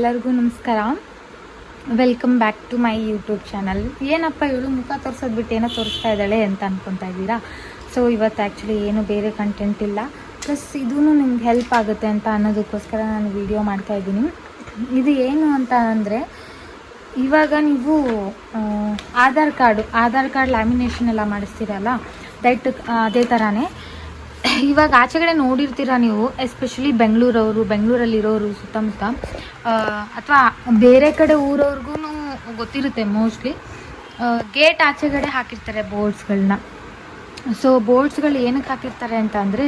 ಎಲ್ಲರಿಗೂ ನಮಸ್ಕಾರ. Welcome back to my YouTube channel. ಏನಪ್ಪ ಇವಳು ಮುಖ ತೋರಿಸೋದು ಬಿಟ್ಟು ಏನೋ ತೋರಿಸ್ತಾ ಇದ್ದಾಳೆ ಅಂತ ಅಂದ್ಕೊತಾ ಇದ್ದೀರಾ. ಸೊ ಇವತ್ತು ಆ್ಯಕ್ಚುಲಿ ಏನು ಬೇರೆ ಕಂಟೆಂಟ್ ಇಲ್ಲ, ಪ್ಲಸ್ ಇದೂ ನಿಮ್ಗೆ ಹೆಲ್ಪ್ ಆಗುತ್ತೆ ಅಂತ ಅನ್ನೋದಕ್ಕೋಸ್ಕರ ನಾನು ವಿಡಿಯೋ ಮಾಡ್ತಾಯಿದ್ದೀನಿ. ಇದು ಏನು ಅಂತ ಅಂದರೆ, ಇವಾಗ ನೀವು ಆಧಾರ್ ಕಾರ್ಡ್ ಲ್ಯಾಮಿನೇಷನ್ ಎಲ್ಲ ಮಾಡಿಸ್ತೀರಲ್ಲ, ಅದೇ ಥರನೇ ಇವಾಗ ಆಚೆಗಡೆ ನೋಡಿರ್ತೀರ ನೀವು, ಎಸ್ಪೆಷಲಿ ಬೆಂಗಳೂರಲ್ಲಿರೋರು ಸುತ್ತಮುತ್ತ ಅಥವಾ ಬೇರೆ ಕಡೆ ಊರವ್ರಿಗೂ ಗೊತ್ತಿರುತ್ತೆ ಮೋಸ್ಟ್ಲಿ. ಗೇಟ್ ಆಚೆಗಡೆ ಹಾಕಿರ್ತಾರೆ ಬೋರ್ಡ್ಸ್ಗಳನ್ನ. ಸೊ ಬೋರ್ಡ್ಸ್ಗಳು ಏನಕ್ಕೆ ಹಾಕಿರ್ತಾರೆ ಅಂತ ಅಂದರೆ,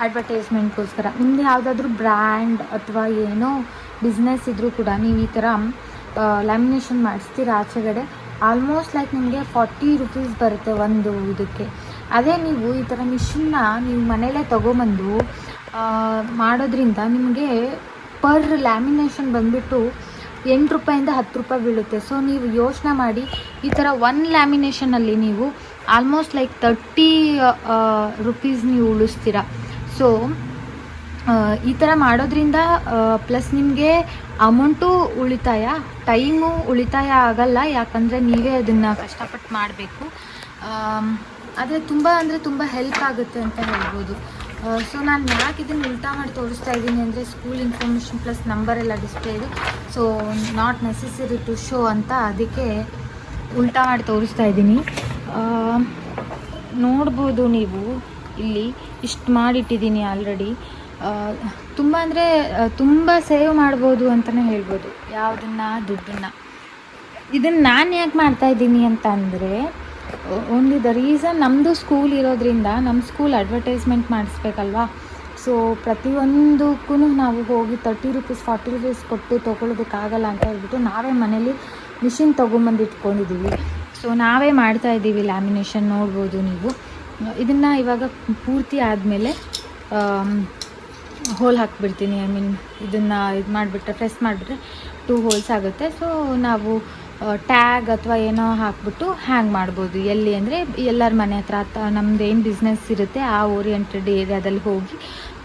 ಅಡ್ವರ್ಟೈಸ್ಮೆಂಟ್ಗೋಸ್ಕರ. ನಿಮ್ಮದು ಯಾವುದಾದ್ರೂ ಬ್ರ್ಯಾಂಡ್ ಅಥವಾ ಏನೋ ಬಿಸ್ನೆಸ್ ಇದ್ದರೂ ಕೂಡ ನೀವು ಈ ಥರ ಲ್ಯಾಮಿನೇಷನ್ ಮಾಡಿಸ್ತೀರ ಆಚೆಗಡೆ, ಆಲ್ಮೋಸ್ಟ್ ಲೈಕ್ ನಿಮಗೆ 40 ರೂಪೀಸ್ ಬರುತ್ತೆ ಒಂದು ಇದಕ್ಕೆ. ಅದೇ ನೀವು ಈ ಥರ ಮಿಷಿನ್ನ ನೀವು ಮನೆಯಲ್ಲೇ ತೊಗೊಂಬಂದು ಮಾಡೋದ್ರಿಂದ ನಿಮಗೆ ಪರ್ ಲ್ಯಾಮಿನೇಷನ್ ಬಂದುಬಿಟ್ಟು 8 ರೂಪಾಯಿಂದ 10 ರೂಪಾಯಿ ಬೀಳುತ್ತೆ. ಸೊ ನೀವು ಯೋಚನೆ ಮಾಡಿ, ಈ ಥರ 1 ಲ್ಯಾಮಿನೇಷನಲ್ಲಿ ನೀವು ಆಲ್ಮೋಸ್ಟ್ ಲೈಕ್ 30 ರೂಪೀಸ್ ನೀವು ಉಳಿಸ್ತೀರ. ಸೊ ಈ ಥರ ಮಾಡೋದ್ರಿಂದ ಪ್ಲಸ್ ನಿಮಗೆ ಅಮೌಂಟು ಉಳಿತಾಯ, ಟೈಮು ಉಳಿತಾಯ ಆಗಲ್ಲ, ಯಾಕಂದರೆ ನೀವೇ ಅದನ್ನು ಕಷ್ಟಪಟ್ಟು ಮಾಡಬೇಕು. ಅದೇ ತುಂಬ ಹೆಲ್ಪ್ ಆಗುತ್ತೆ ಅಂತ ಹೇಳ್ಬೋದು. ಸೊ ನಾನು ಯಾಕೆ ಇದನ್ನು ಉಲ್ಟಾ ಮಾಡಿ ತೋರಿಸ್ತಾ ಇದ್ದೀನಿ ಅಂದರೆ, ಸ್ಕೂಲ್ ಇನ್ಫಾರ್ಮೇಷನ್ ಪ್ಲಸ್ ನಂಬರೆಲ್ಲ ಡಿಸ್ಪ್ಲೇ ಇದೆ. So not necessary to show ಅಂತ ಅದಕ್ಕೆ ಉಲ್ಟಾ ಮಾಡಿ ತೋರಿಸ್ತಾ ಇದ್ದೀನಿ. ನೋಡ್ಬೋದು ನೀವು ಇಲ್ಲಿ ಇಷ್ಟು ಮಾಡಿಟ್ಟಿದ್ದೀನಿ ಆಲ್ರೆಡಿ. ತುಂಬ ಅಂದರೆ ತುಂಬ ಸೇವ್ ಮಾಡ್ಬೋದು ಅಂತಲೇ ಹೇಳ್ಬೋದು ದುಡ್ಡನ್ನು. ಇದನ್ನು ನಾನು ಯಾಕೆ ಮಾಡ್ತಾಯಿದ್ದೀನಿ ಅಂತ ಅಂದರೆ, ಓನ್ಲಿ ದ ರೀಸನ್, ನಮ್ಮದು ಸ್ಕೂಲ್ ಇರೋದ್ರಿಂದ ನಮ್ಮ ಸ್ಕೂಲ್ ಅಡ್ವರ್ಟೈಸ್ಮೆಂಟ್ ಮಾಡಿಸ್ಬೇಕಲ್ವಾ. ಸೊ ಪ್ರತಿಯೊಂದಕ್ಕೂ ನಾವು ಹೋಗಿ 30 ರೂಪೀಸ್ 40 ರೂಪೀಸ್ ಕೊಟ್ಟು ತೊಗೊಳ್ಳೋದಕ್ಕಾಗಲ್ಲ ಅಂತ ಹೇಳ್ಬಿಟ್ಟು ನಾವೇ ಮನೇಲಿ ಮಿಷಿನ್ ತೊಗೊಂಬಂದು ಇಟ್ಕೊಂಡಿದ್ದೀವಿ. ಸೊ ನಾವೇ ಮಾಡ್ತಾಯಿದ್ದೀವಿ ಲ್ಯಾಮಿನೇಷನ್. ನೋಡ್ಬೋದು ನೀವು ಇದನ್ನು. ಇವಾಗ ಪೂರ್ತಿ ಆದಮೇಲೆ ಹೋಲ್ ಹಾಕಿಬಿಡ್ತೀನಿ. ಇದನ್ನು ಮಾಡಿಬಿಟ್ರೆ ಪ್ರೆಸ್ ಮಾಡಿಬಿಟ್ರೆ 2 ಹೋಲ್ಸ್ ಆಗುತ್ತೆ. ಸೊ ನಾವು ಟ್ಯಾಗ್ ಅಥವಾ ಏನೋ ಹಾಕ್ಬಿಟ್ಟು ಹ್ಯಾಂಗ್ ಮಾಡ್ಬೋದು. ಎಲ್ಲಿ ಅಂದರೆ ಎಲ್ಲರ ಮನೆ ಹತ್ರ ನಮ್ದು ಏನು ಬಿಸ್ನೆಸ್ ಇರುತ್ತೆ ಆ ಓರಿಯೆಂಟೆಡ್ ಏರಿಯಾದಲ್ಲಿ ಹೋಗಿ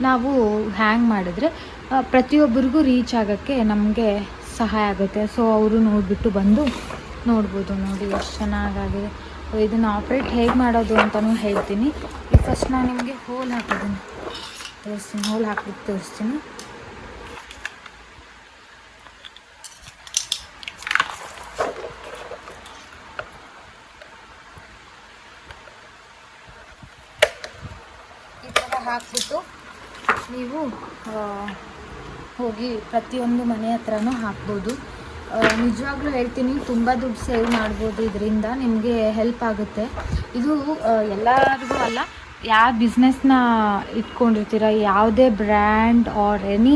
ನಾವು ಹ್ಯಾಂಗ್ ಮಾಡಿದ್ರೆ ಪ್ರತಿಯೊಬ್ಬರಿಗೂ ರೀಚ್ ಆಗೋಕ್ಕೆ ನಮಗೆ ಸಹಾಯ ಆಗುತ್ತೆ. ಸೊ ಅವರು ನೋಡಿಬಿಟ್ಟು ಬಂದು ನೋಡ್ಬೋದು. ನೋಡಿ ಎಷ್ಟು ಚೆನ್ನಾಗಾಗಿದೆ. ಇದನ್ನು ಆಪ್ರೇಟ್ ಹೇಗೆ ಮಾಡೋದು ಅಂತಲೂ ಹೇಳ್ತೀನಿ. ಫಸ್ಟ್ ನಾನು ನಿಮಗೆ ಹೋಲ್ ಹಾಕೋದನ್ನು ತೋರಿಸ್ತೀನಿ, ಹೋಲ್ ಹಾಕ್ಬಿಟ್ಟು ತೋರಿಸ್ತೀನಿ. ಈ ಥರ ಹಾಕ್ಬಿಟ್ಟು ನೀವು ಹೋಗಿ ಪ್ರತಿಯೊಂದು ಮನೆ ಹತ್ರನೂ ಹಾಕ್ಬೋದು. ನಿಜವಾಗ್ಲೂ ಹೇಳ್ತೀನಿ, ತುಂಬ ದುಡ್ಡು ಸೇವ್ ಮಾಡ್ಬೋದು ಇದರಿಂದ, ನಿಮಗೆ ಹೆಲ್ಪ್ ಆಗುತ್ತೆ. ಇದು ಎಲ್ಲರಿಗೂ ಅಲ್ಲ, ಯಾವ ಬಿಸ್ನೆಸ್ನ ಇಟ್ಕೊಂಡಿರ್ತೀರ, ಯಾವುದೇ ಬ್ರ್ಯಾಂಡ್ ಆರ್ ಎನಿ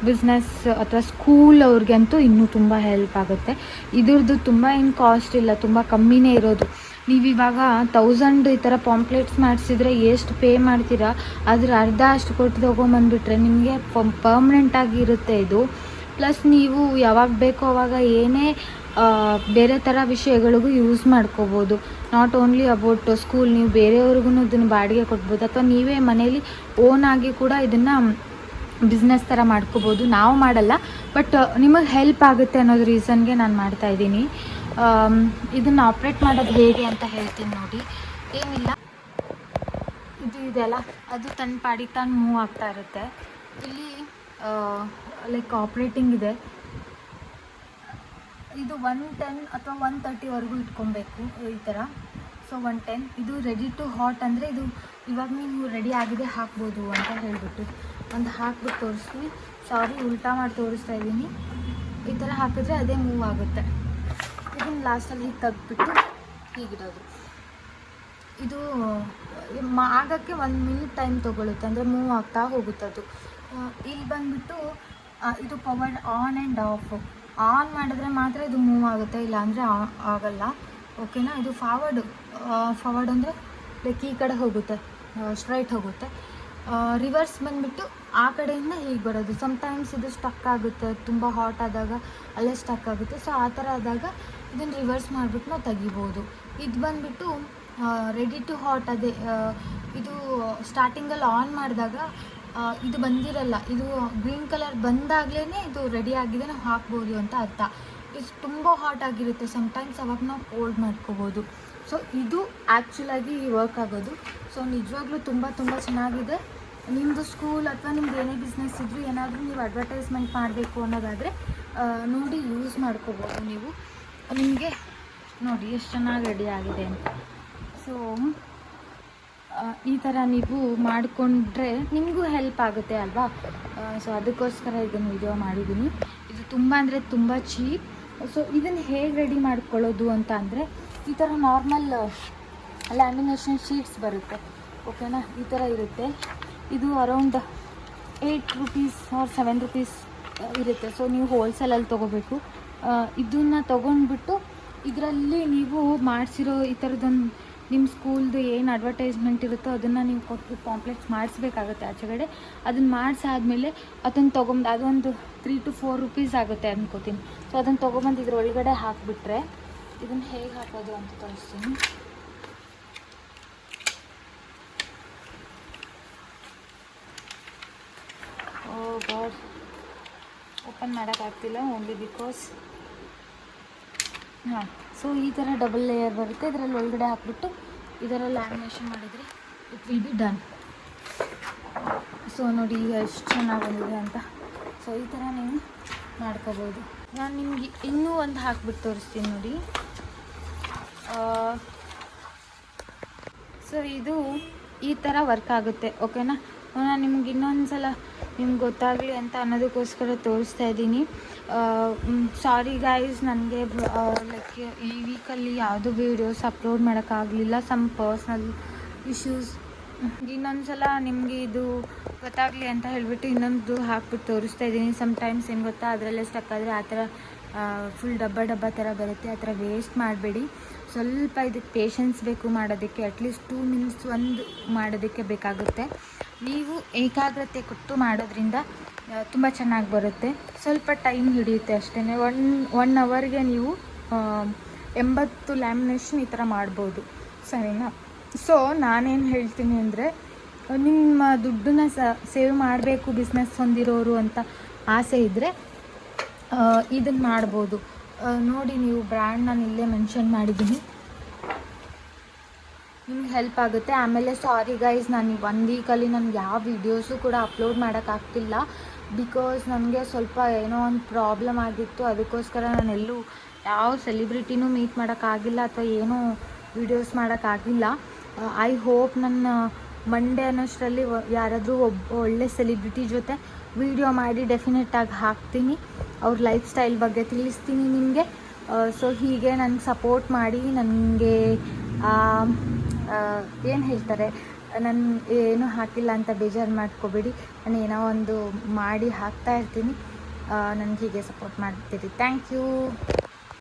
ಬಿಸ್ನೆಸ್ ಅಥವಾ ಸ್ಕೂಲ್ ಅವ್ರಿಗಂತೂ ಇನ್ನೂ ತುಂಬ ಹೆಲ್ಪ್ ಆಗುತ್ತೆ. ಇದ್ರದ್ದು ತುಂಬ ಏನು ಕಾಸ್ಟ್ ಇಲ್ಲ, ತುಂಬ ಕಮ್ಮಿನೇ ಇರೋದು. ನೀವಿವಾಗ 1000 ಈ ಥರ ಪಾಂಪ್ಲೆಟ್ಸ್ ಮಾಡಿಸಿದ್ರೆ ಎಷ್ಟು ಪೇ ಮಾಡ್ತೀರಾ, ಅದ್ರ ಅರ್ಧ ಅಷ್ಟು ಕೊಟ್ಟು ತೊಗೊಂಬಂದುಬಿಟ್ರೆ ನಿಮಗೆ ಪರ್ಮನೆಂಟಾಗಿ ಇರುತ್ತೆ ಇದು. ಪ್ಲಸ್ ನೀವು ಯಾವಾಗ ಬೇಕೋ ಆವಾಗ ಏನೇ ಬೇರೆ ಥರ ವಿಷಯಗಳಿಗೂ ಯೂಸ್ ಮಾಡ್ಕೋಬೋದು. ನಾಟ್ ಓನ್ಲಿ ಅಬೌಟ್ ಸ್ಕೂಲ್, ನೀವು ಬೇರೆಯವ್ರಿಗೂ ಇದನ್ನು ಬಾಡಿಗೆ ಕೊಡ್ಬೋದು, ಅಥವಾ ನೀವೇ ಮನೇಲಿ ಓನಾಗಿ ಕೂಡ ಇದನ್ನು ಬಿಸ್ನೆಸ್ ಥರ ಮಾಡ್ಕೋಬೋದು. ನಾವು ಮಾಡಲ್ಲ, ಬಟ್ ನಿಮಗೆ ಹೆಲ್ಪ್ ಆಗುತ್ತೆ ಅನ್ನೋದು ರೀಸನ್ಗೆ ನಾನು ಮಾಡ್ತಾಯಿದ್ದೀನಿ. ಇದನ್ನು ಆಪ್ರೇಟ್ ಮಾಡೋದು ಹೇಗೆ ಅಂತ ಹೇಳ್ತೀನಿ ನೋಡಿ. ಏನಿಲ್ಲ, ಇದು ಇದೆಲ್ಲ ಅದು ತನ್ನ ಪಾಡಿಗೆ ತಾನು ಮೂವ್ ಆಗ್ತಾ ಇರುತ್ತೆ. ಇಲ್ಲಿ ಲೈಕ್ ಆಪ್ರೇಟಿಂಗ್ ಇದೆ. ಇದು 110 ಅಥವಾ 130ವರೆಗೂ ಇಟ್ಕೊಬೇಕು ಈ ಥರ. ಸೊ 110. ಇದು ರೆಡಿ ಟು ಹಾಟ್ ಅಂದರೆ ಇದು ಇವಾಗ ನೀವು ರೆಡಿ ಆಗಿದೆ ಹಾಕ್ಬೋದು ಅಂತ ಹೇಳಿಬಿಟ್ಟು ಒಂದು ಹಾಕ್ಬಿಟ್ಟು ತೋರಿಸ್ತೀನಿ. ಸಾರಿ, ಉಲ್ಟಾ ಮಾಡಿ ತೋರಿಸ್ತಾ ಇದ್ದೀನಿ. ಈ ಥರ ಹಾಕಿದ್ರೆ ಅದೇ ಮೂವ್ ಆಗುತ್ತೆ. ಇದನ್ನು ಲಾಸ್ಟಲ್ಲಿ ಹೀಗೆ ತೆಗ್ದುಬಿಟ್ಟು ಹೀಗಿಡೋದು. ಇದು ಆಗೋಕ್ಕೆ 1 ಮಿನಿಟ್ ಟೈಮ್ ತೊಗೊಳುತ್ತೆ, ಅಂದರೆ ಮೂವ್ ಆಗ್ತಾ ಹೋಗುತ್ತೆ ಅದು. ಇಲ್ಲಿ ಬಂದುಬಿಟ್ಟು ಇದು ಪವರ್ ಆನ್ ಆ್ಯಂಡ್ ಆನ್ ಮಾಡಿದ್ರೆ ಮಾತ್ರ ಇದು ಮೂವ್ ಆಗುತ್ತೆ, ಇಲ್ಲಾಂದರೆ ಆಗಲ್ಲ. ಓಕೆನಾ. ಇದು ಫಾರ್ವರ್ಡ್ ಅಂದರೆ ಲೈಕ್ ಈ ಕಡೆ ಹೋಗುತ್ತೆ, ಸ್ಟ್ರೈಟ್ ಹೋಗುತ್ತೆ. ರಿವರ್ಸ್ ಬಂದುಬಿಟ್ಟು ಆ ಕಡೆಯಿಂದ ಹೀಗೆ ಬರೋದು. ಸಮ್ಟೈಮ್ಸ್ ಇದು ಸ್ಟಕ್ ಆಗುತ್ತೆ, ತುಂಬ ಹಾಟ್ ಆದಾಗ ಅಲ್ಲೇ ಸ್ಟಕ್ ಆಗುತ್ತೆ. ಸೊ ಆ ಥರ ಆದಾಗ ಇದನ್ನು ರಿವರ್ಸ್ ಮಾಡಿಬಿಟ್ಟು ನಾವು ತೆಗಿಬೋದು. ಇದು ಬಂದುಬಿಟ್ಟು ರೆಡಿ ಟು ಹಾಟ್. ಅದೇ ಇದು ಸ್ಟಾರ್ಟಿಂಗಲ್ಲಿ ಆನ್ ಮಾಡಿದಾಗ ಇದು ಬಂದಿರಲ್ಲ, ಇದು ಗ್ರೀನ್ ಕಲರ್ ಬಂದಾಗಲೇ ಇದು ರೆಡಿ ಆಗಿದೆ, ನಾವು ಹಾಕ್ಬೋದು ಅಂತ ಅರ್ಥ. ಇದು ತುಂಬ ಹಾಟ್ ಆಗಿರುತ್ತೆ ಸಮ್ಟೈಮ್ಸ್, ಅವಾಗ ನಾವು ಕೋಲ್ಡ್ ಮಾಡ್ಕೋಬೋದು. ಸೊ ಇದು ಆ್ಯಕ್ಚುಲಾಗಿ ವರ್ಕ್ ಆಗೋದು. ಸೊ ನಿಜವಾಗ್ಲೂ ತುಂಬ ಚೆನ್ನಾಗಿದೆ. ನಿಮ್ಮದು ಸ್ಕೂಲ್ ಅಥವಾ ನಿಮ್ದು ಏನೇ ಬಿಸ್ನೆಸ್ ಇದ್ದರೂ ಏನಾದರೂ ನೀವು ಅಡ್ವರ್ಟೈಸ್ಮೆಂಟ್ ಮಾಡಬೇಕು ಅನ್ನೋದಾದರೆ ನೋಡಿ ಯೂಸ್ ಮಾಡ್ಕೋಬೋದು ನೀವು. ನಿಮಗೆ ನೋಡಿ ಎಷ್ಟು ಚೆನ್ನಾಗಿ ರೆಡಿ ಆಗಿದೆ ಅಂತ. ಸೊ ಈ ಥರ ನೀವು ಮಾಡಿಕೊಂಡ್ರೆ ನಿಮಗೂ ಹೆಲ್ಪ್ ಆಗುತ್ತೆ ಅಲ್ವಾ. ಸೊ ಅದಕ್ಕೋಸ್ಕರ ಇದನ್ನು ವಿಡಿಯೋ ಮಾಡಿದ್ದೀನಿ. ಇದು ತುಂಬ ಅಂದರೆ ತುಂಬ ಚೀಪ್. ಸೊ ಇದನ್ನು ಹೇಗೆ ರೆಡಿ ಮಾಡ್ಕೊಳ್ಳೋದು ಅಂತ ಅಂದರೆ, ಈ ಥರ ನಾರ್ಮಲ್ ಲ್ಯಾಮಿನೇಷನ್ ಶೀಟ್ಸ್ ಬರುತ್ತೆ, ಓಕೆನಾ. ಈ ಥರ ಇರುತ್ತೆ. ಇದು ಅರೌಂಡ್ 8 ರೂಪೀಸ್ ಆರ್ 7 ರೂಪೀಸ್ ಇರುತ್ತೆ. ಸೊ ನೀವು ಹೋಲ್ಸೇಲಲ್ಲಿ ತೊಗೋಬೇಕು. ಇದನ್ನು ತೊಗೊಂಡ್ಬಿಟ್ಟು ಇದರಲ್ಲಿ ನೀವು ಮಾಡಿಸಿರೋ ಈ ಥರದೊಂದು ನಿಮ್ಮ ಸ್ಕೂಲ್ದು ಏನು ಅಡ್ವರ್ಟೈಸ್ಮೆಂಟ್ ಇರುತ್ತೋ ಅದನ್ನು ನೀವು ಕೊಟ್ಟು ಪಾಂಪ್ಲೆಟ್ಸ್ ಮಾಡಿಸ್ಬೇಕಾಗುತ್ತೆ ಆಚೆಗಡೆ. ಅದನ್ನು ಮಾಡಿಸಾದ್ಮೇಲೆ ಅದನ್ನು ತೊಗೊಂಡು ಅದೊಂದು 3 to 4 ರೂಪೀಸ್ ಆಗುತ್ತೆ ಅನ್ಕೋತೀನಿ. ಸೊ ಅದನ್ನು ತೊಗೊಂಬಂದು ಇದ್ರ ಒಳಗಡೆ ಹಾಕಿಬಿಟ್ರೆ, ಇದನ್ನು ಹೇಗೆ ಹಾಕೋದು ಅಂತ ತೋರಿಸ್ತೀನಿ. ಓ ಗಾಡ್, ಓಪನ್ ಮಾಡೋಕ್ಕಾಗ್ತಿಲ್ಲ ಓನ್ಲಿ ಬಿಕಾಸ್. ಹಾಂ, ಸೊ ಈ ಥರ ಡಬಲ್ ಲೇಯರ್ ಬರುತ್ತೆ. ಇದರಲ್ಲಿ ಒಳಗಡೆ ಹಾಕ್ಬಿಟ್ಟು ಇದರಲ್ಲಿ ಲ್ಯಾಮಿನೇಷನ್ ಮಾಡಿದರೆ it will be done. So ನೋಡಿ ಈಗ ಎಷ್ಟು ಚೆನ್ನಾಗಿ ಬಂದಿದೆ ಅಂತ. ಸೊ ಈ ಥರ ನೀವು ಮಾಡ್ಕೋಬೋದು. ನಾನು ನಿಮಗೆ ಇನ್ನೂ ಒಂದು ಹಾಕ್ಬಿಟ್ಟು ತೋರಿಸ್ತೀನಿ ನೋಡಿ. ಸೊ ಇದು ಈ ಥರ ವರ್ಕ್ ಆಗುತ್ತೆ, ಓಕೆನಾ. ನಾನು ನಿಮ್ಗೆ ಇನ್ನೊಂದು ಸಲ ನಿಮ್ಗೆ ಗೊತ್ತಾಗಲಿ ಅಂತ ಅನ್ನೋದಕ್ಕೋಸ್ಕರ ತೋರಿಸ್ತಾ ಇದ್ದೀನಿ. ಸಾರಿ ಗೈಸ್, ನನಗೆ ಲೈಕ್ ಈ ವೀಕಲ್ಲಿ ಯಾವುದೂ ವೀಡಿಯೋಸ್ ಅಪ್ಲೋಡ್ ಮಾಡೋಕ್ಕಾಗಲಿಲ್ಲ, ಸಮ್ ಪರ್ಸ್ನಲ್ ಇಶ್ಯೂಸ್. ಇನ್ನೊಂದು ಸಲ ನಿಮಗೆ ಇದು ಗೊತ್ತಾಗಲಿ ಅಂತ ಹೇಳಿಬಿಟ್ಟು ಇನ್ನೊಂದು ಹಾಕ್ಬಿಟ್ಟು ತೋರಿಸ್ತಾ ಇದ್ದೀನಿ. ಸಮ್ಟೈಮ್ಸ್ ಏನು ಗೊತ್ತಾ, ಅದರಲ್ಲೇ ಸ್ಟಕ್ ಆದರೆ ಆ ಥರ ಫುಲ್ ಡಬ್ಬ ಥರ ಬರುತ್ತೆ. ಆ ಥರ ವೇಸ್ಟ್ ಮಾಡಬೇಡಿ. ಸ್ವಲ್ಪ ಇದಕ್ಕೆ ಪೇಷನ್ಸ್ ಬೇಕು ಮಾಡೋದಕ್ಕೆ. ಅಟ್ಲೀಸ್ಟ್ 2 ಮಿನಿಟ್ಸ್ ಒಂದು ಮಾಡೋದಕ್ಕೆ ಬೇಕಾಗುತ್ತೆ. ನೀವು ಏಕಾಗ್ರತೆ ಕೊಟ್ಟು ಮಾಡೋದ್ರಿಂದ ತುಂಬ ಚೆನ್ನಾಗಿ ಬರುತ್ತೆ. ಸ್ವಲ್ಪ ಟೈಮ್ ಹಿಡಿಯುತ್ತೆ ಅಷ್ಟೇ. 1 ಅವರ್ಗೆ ನೀವು 80 ಲ್ಯಾಮಿನೇಷನ್ ಈ ಥರ ಮಾಡ್ಬೋದು, ಸರಿನಾ. ಸೊ ನಾನೇನು ಹೇಳ್ತೀನಿ ಅಂದರೆ, ನಿಮ್ಮ ದುಡ್ಡನ್ನ ಸೇವ್ ಮಾಡಬೇಕು ಬಿಸ್ನೆಸ್ ಹೊಂದಿರೋರು ಅಂತ ಆಸೆ ಇದ್ದರೆ ಇದನ್ನು ಮಾಡ್ಬೋದು. ನೋಡಿ, ನೀವು ಬ್ರ್ಯಾಂಡ್ ನಾನು ಇಲ್ಲೇ ಮೆನ್ಷನ್ ಮಾಡಿದ್ದೀನಿ, ನಿಮ್ಗೆ ಹೆಲ್ಪ್ ಆಗುತ್ತೆ. ಆಮೇಲೆ ಸಾರಿ ಗೈಸ್, ನಾನು 1 ವೀಕಲ್ಲಿ ನನಗೆ ಯಾವ ವೀಡಿಯೋಸು ಕೂಡ ಅಪ್ಲೋಡ್ ಮಾಡೋಕ್ಕಾಗ್ತಿಲ್ಲ. ಬಿಕಾಸ್ ನನಗೆ ಸ್ವಲ್ಪ ಏನೋ ಒಂದು ಪ್ರಾಬ್ಲಮ್ ಆಗಿತ್ತು. ಅದಕ್ಕೋಸ್ಕರ ನಾನೆಲ್ಲೂ ಯಾವ ಸೆಲಿಬ್ರಿಟಿನೂ ಮೀಟ್ ಮಾಡೋಕ್ಕಾಗಿಲ್ಲ ಅಥವಾ ಏನೂ ವೀಡಿಯೋಸ್ ಮಾಡೋಕ್ಕಾಗಿಲ್ಲ. ಐ ಹೋಪ್ ನನ್ನ ಮಂಡೇ ಅನ್ನೋಷ್ಟರಲ್ಲಿ ಯಾರಾದರೂ ಒಳ್ಳೆ ಸೆಲಿಬ್ರಿಟಿ ಜೊತೆ ವೀಡಿಯೋ ಮಾಡಿ ಡೆಫಿನೆಟ್ಟಾಗಿ ಹಾಕ್ತೀನಿ. ಅವ್ರ ಲೈಫ್ ಸ್ಟೈಲ್ ಬಗ್ಗೆ ತಿಳಿಸ್ತೀನಿ ನಿಮಗೆ. ಸೊ ಹೀಗೆ ನನಗೆ ಸಪೋರ್ಟ್ ಮಾಡಿ. ನನಗೆ ಏನು ಹೇಳ್ತಾರೆ, ನಾನು ಏನೂ ಹಾಕಿಲ್ಲ ಅಂತ ಬೇಜಾರು ಮಾಡ್ಕೋಬೇಡಿ. ನಾನು ಏನೋ ಒಂದು ಮಾಡಿ ಹಾಕ್ತಾಯಿರ್ತೀನಿ. ನನಗೆ ಹೀಗೆ ಸಪೋರ್ಟ್ ಮಾಡ್ತೀರಿ. Thank you.